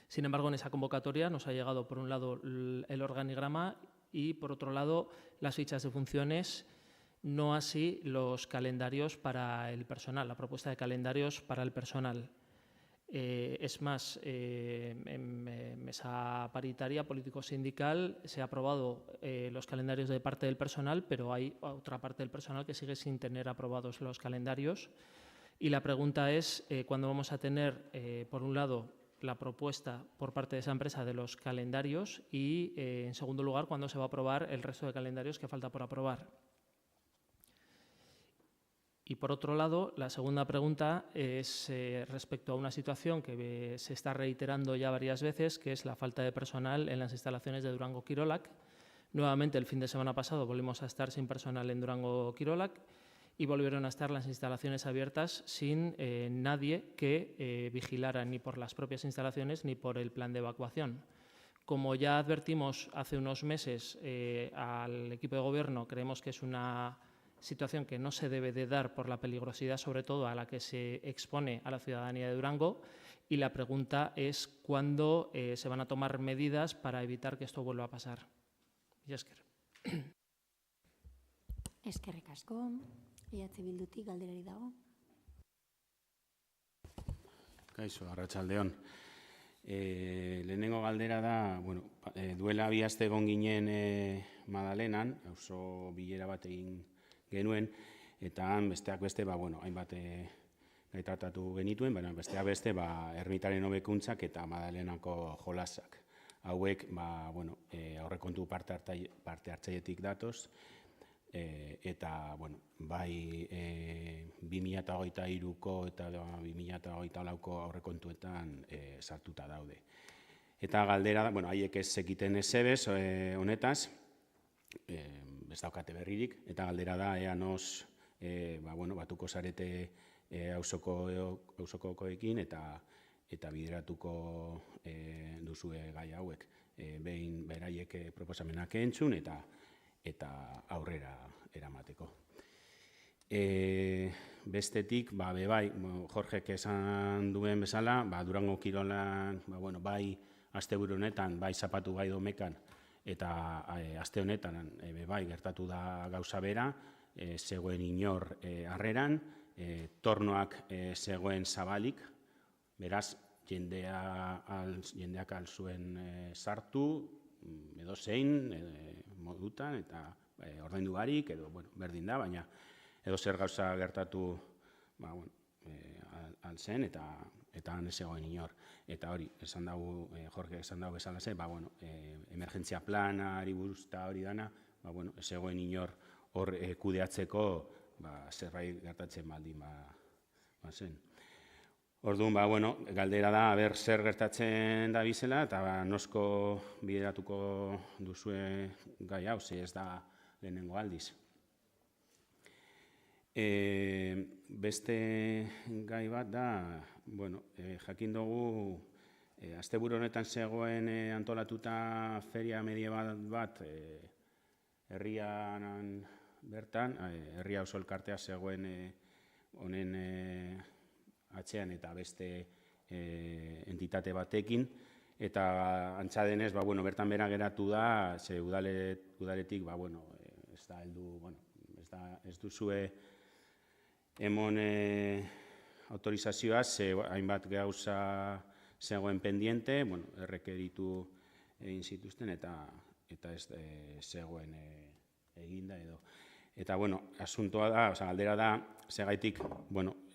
Sin embargo, en esa convocatoria nos ha llegado, por un lado, el organigrama y, por otro lado, las fichas de funciones, no así los calendarios para el personal, la propuesta de calendarios para el personal. Es más, en mesa paritaria político-sindical se ha aprobado los calendarios de parte del personal, pero hay otra parte del personal que sigue sin tener aprobados los calendarios. Y la pregunta es, ¿cuándo vamos a tener, por un lado, la propuesta por parte de esa empresa de los calendarios y, en segundo lugar, cuándo se va a aprobar el resto de calendarios que falta por aprobar? Y, por otro lado, la segunda pregunta es respecto a una situación que se está reiterando ya varias veces, que es la falta de personal en las instalaciones de Durango Kirolak. Nuevamente, el fin de semana pasado volvimos a estar sin personal en Durango Kirolak y volvieron a estar las instalaciones abiertas sin nadie que vigilara ni por las propias instalaciones ni por el plan de evacuación. Como ya advertimos hace unos meses al equipo de gobierno, creemos que es una situación que no se debe de dar por la peligrosidad, sobre todo a la que se expone a la ciudadanía de Durango, y la pregunta es cuándo se van a tomar medidas para evitar que esto vuelva a pasar. Y Eskerrik asko. EH Bildutik galderari dago. Kaixo, arratsaldeon. Lehenengo galdera da, duela 2 aste egon ginen Madalenan, auzo bilera bat egin genuen, eta han besteak beste, hainbat gai tratatu genituen, baina besteak beste, ermitaren hobekuntzak eta Madalenako jolasak. Hauek, aurrekontu parte hartzailetik datoz, eta, bai 2023ko eta 2024ko aurrekontuetan sartuta daude. Eta galdera da, haiek ez zekiten ezebez honetaz, ez daukate berririk, eta galdera da, ea noz batuko zarete auzokoekin eta bideratuko duzue gai hauek. Behin beraiek proposamenak entzun eta aurrera eramateko. Bestetik, Jorgek esan duen bezala, Durango Kirolan, bai asteburu honetan, bai zapatu bai domekan, eta aste honetan bai gertatu da gauza bera, zegoen inor harreran, tornoak zegoen zabalik, beraz, jendeak alzuen sartu, edo zein modutan, eta ordaindu barik, edo berdin da, baina edo zer gauza gertatu alzen, eta han ez zegoen inor. Eta hori, Jorge esan dago bezala ze, emergentzia planari buruz eta hori dana, ez zegoen inor hor kudeatzeko zerbait gertatzen baldin zen. Orduan, galdera da, zer gertatzen da bizela, eta nosko bideratuko duzue gai hau, ze ez da lehenengo aldiz. Beste gai bat da, jakin dugu, asteburu honetan zegoen antolatuta feria mediebal bat herrian bertan, herria auzo elkartea zegoen honen atzean eta beste entitate batekin, eta antza denez, bertan bera geratu da, ze udaletik, ez da heldu, ez duzue emon autorizazioa, ze hainbat gauza zegoen pendiente, errekeritu egin zituzten, eta ez zegoen eginda edo. Eta, asuntoa da, galdera da, segaitik,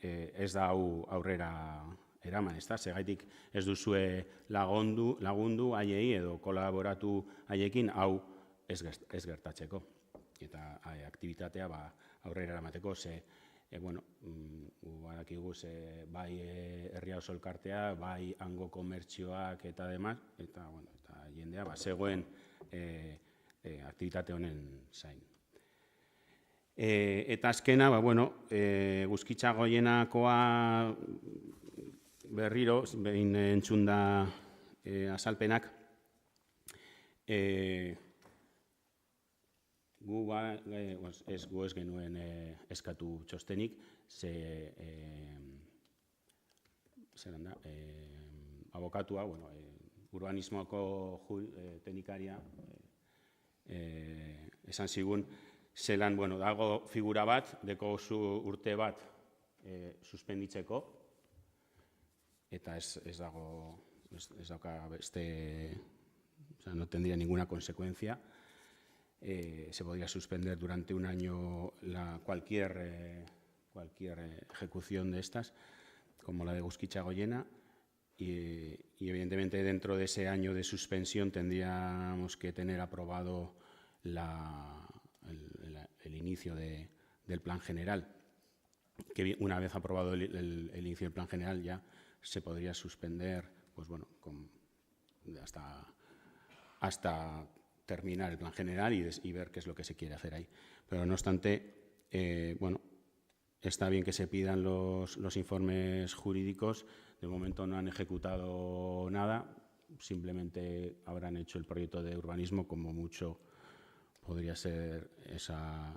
ez da hau aurrera eraman, ez da, segaitik ez duzue lagundu haiei edo kolaboratu haiekin hau ez gertatzeko. Eta aktibitatea aurrera eramateko, ze, badakigu, bai herria auzo elkartea, bai hango komertzioak eta demaz, eta jendea, zegoen aktibitate honen zain. Eta azkena, guzkitza goienakoa berriro, behin entzun da azalpenak, gu ez genuen eskatu txostenik, ze abokatua, urbanismoko teknikaria esan zigun, zelan, dago figura bat, deko urte bat suspenditzeko, eta ez dauka beste, o sea, no tendría ninguna consecuencia. Se podría suspender durante un año cualquier ejecución de estas, como la de Guzkitxagoiena, y evidentemente dentro de ese año de suspensión tendríamos que tener aprobado el inicio del plan general, que una vez aprobado el inicio del plan general ya se podría suspender, pues bueno, hasta terminar el plan general y ver qué es lo que se quiere hacer ahí. Pero no obstante, bueno, está bien que se pidan los informes jurídicos. De momento no han ejecutado nada, simplemente habrán hecho el proyecto de urbanismo, como mucho podría ser esa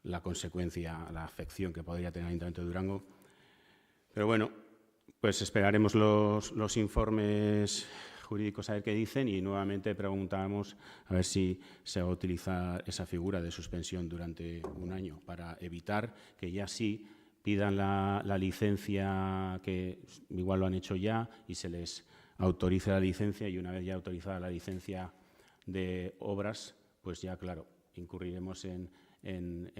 la consecuencia, la afección que podría tener el Ayuntamiento de Durango. Pero bueno, pues esperaremos los informes jurídicos a ver qué dicen y nuevamente preguntamos a ver si se va a utilizar esa figura de suspensión durante un año para evitar que ya sí pidan la licencia, que igual lo han hecho ya, y se les autorice la licencia, y una vez ya autorizada la licencia de obras, pues ya, claro, incurriremos en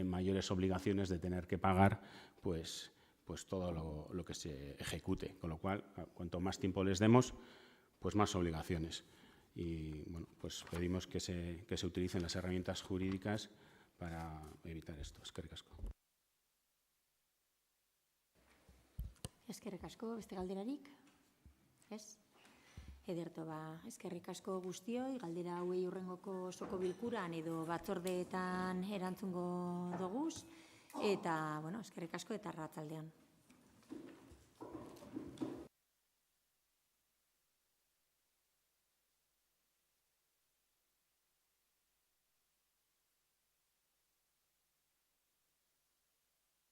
mayores obligaciones de tener que pagar pues todo lo que se ejecute. Con lo cual, cuanto más tiempo les demos, pues más obligaciones. Y bueno, pues pedimos que se utilicen las herramientas jurídicas para evitar esto. Eskerrik asko. Eskerrik asko, beste galderarik? Ez? Ederto, eskerrik asko guztioi, galdera hauei hurrengoko osoko bilkuran edo batzordeetan erantzungo doguz, eta, bueno, eskerrik asko eta arratsaldean.